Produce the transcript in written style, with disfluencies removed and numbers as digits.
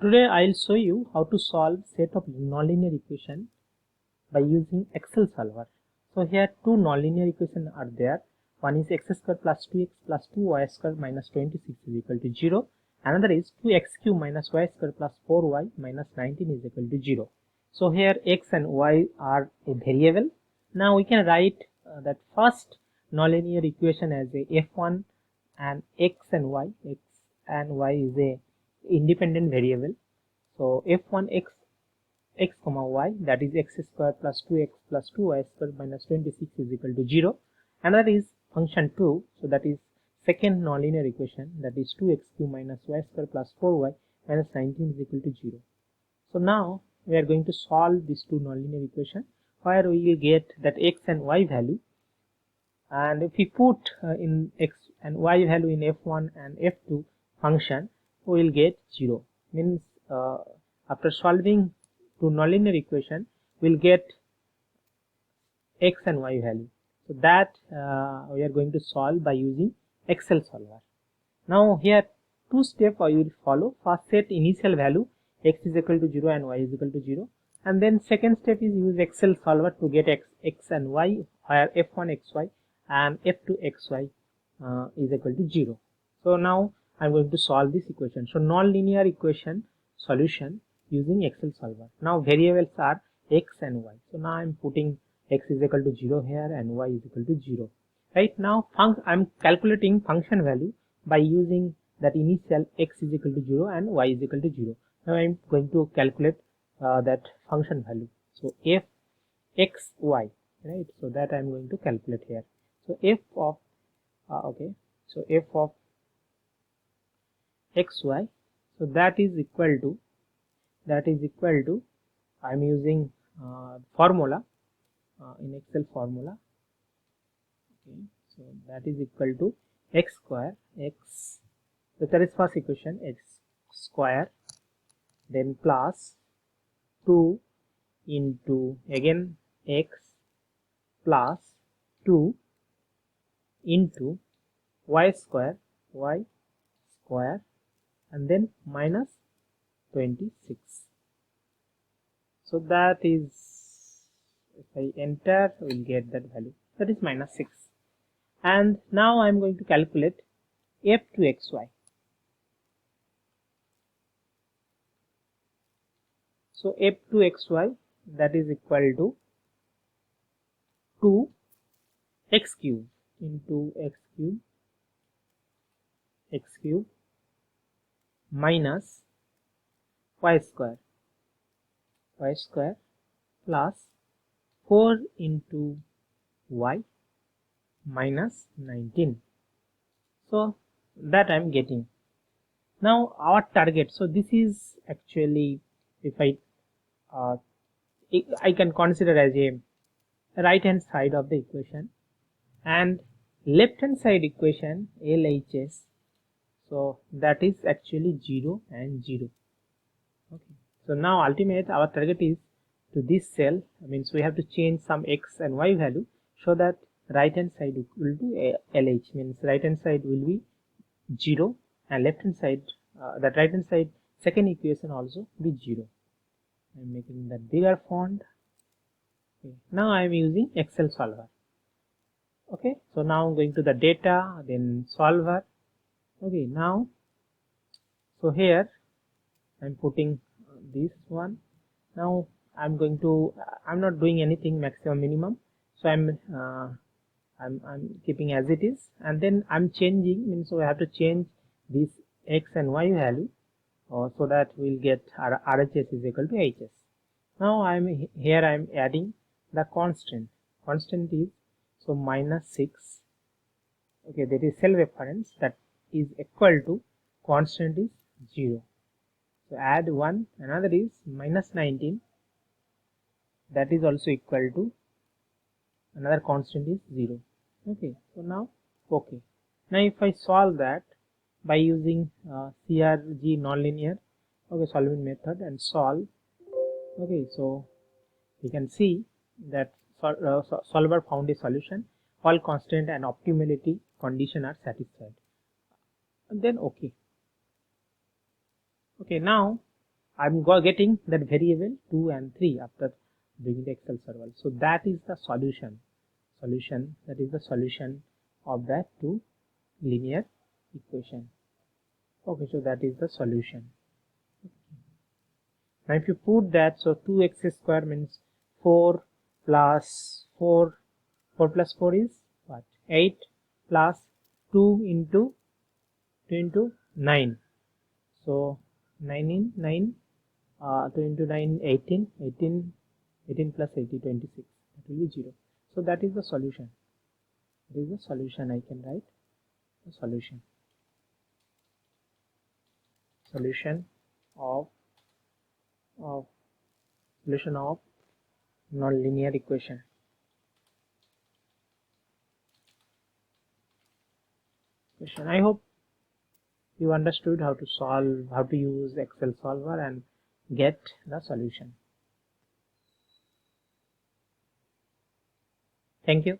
Today I'll show you how to solve set of nonlinear equation by using Excel solver. So here two nonlinear equations are there. One is x square plus 2x plus 2y square minus 26 is equal to 0. Another is 2x cube minus y square plus 4y minus 19 is equal to 0. So here x and y are a variable. Now we can write that first nonlinear equation as a f1 and x and y. X and y is a independent variable. So f1 x comma y, that is x square plus 2x plus 2y square minus 26 is equal to 0. Another is function 2, so that is second nonlinear equation, that is 2x cube minus y square plus 4y minus 19 is equal to 0. So now we are going to solve these two nonlinear equation where we will get that x and y value, and if we put in x and y value in f1 and f2 function, we will get 0. Means after solving two nonlinear equation, we'll get x and y value. So that we are going to solve by using Excel solver. Now here two steps I will follow. First, set initial value x is equal to 0 and y is equal to 0, and then second step is use Excel solver to get x and y, where f1 xy and f2 xy is equal to 0. So now I'm going to solve this equation. So nonlinear equation solution using Excel solver. Now variables are x and y. So now I'm putting x is equal to 0 here and y is equal to 0. Right now I'm calculating function value by using that initial x is equal to 0 and y is equal to 0. Now I'm going to calculate that function value. So f x y, right? So that I'm going to calculate here. So f of f of xy, so that is equal to I'm using formula in Excel formula. Okay, so that is equal to x square, x, so that is first equation, x square, then plus 2 into again x plus 2 into y square, and then minus 26. So that is, if I enter, we will get that value, that is minus 6. And now I am going to calculate f2 xy. So f2 xy, that is equal to 2 x cube into x cube minus y square plus 4 into y minus 19. So that I am getting. Now our target, so this is actually, if I can consider as a right hand side of the equation, and left hand side equation LHS, so that is actually 0 and 0. Okay, so now ultimate our target is to this cell, means we have to change some x and y value so that right hand side equal to LH, means right hand side will be 0 and left hand side, that right hand side second equation also be 0. I'm making that bigger font. Okay, now I'm using Excel solver. Okay, so now I'm going to the data, then solver. Okay, now so here I'm putting this one. Now I'm not doing anything maximum minimum, so I'm keeping as it is, and then I'm changing, means so I have to change this x and y value so that we'll get our RHS is equal to HS. Now I'm adding the constant is, so minus 6. Okay, that is cell reference, that is equal to constant is 0. So add 1, another is minus 19, that is also equal to another constant is 0. Okay, so now okay. Now if I solve that by using CRG nonlinear solving method and solve, okay, so we can see that solver found a solution, all constant and optimality condition are satisfied, and then okay. Now I'm getting that variable 2 and 3 after doing the Excel server. So that is the solution. That is the solution of that two linear equation. Okay, so that is the solution. Now if you put that, so 2x square means 4 plus 4 plus 4 is what? 8 plus 2 into 9. So 9 in 9, 2 into 9, 18 plus 80, 26. That will be 0. So that is the solution. That is the solution. I can write the solution. Solution of nonlinear equation. I hope you understood how to use Excel solver and get the solution. Thank you.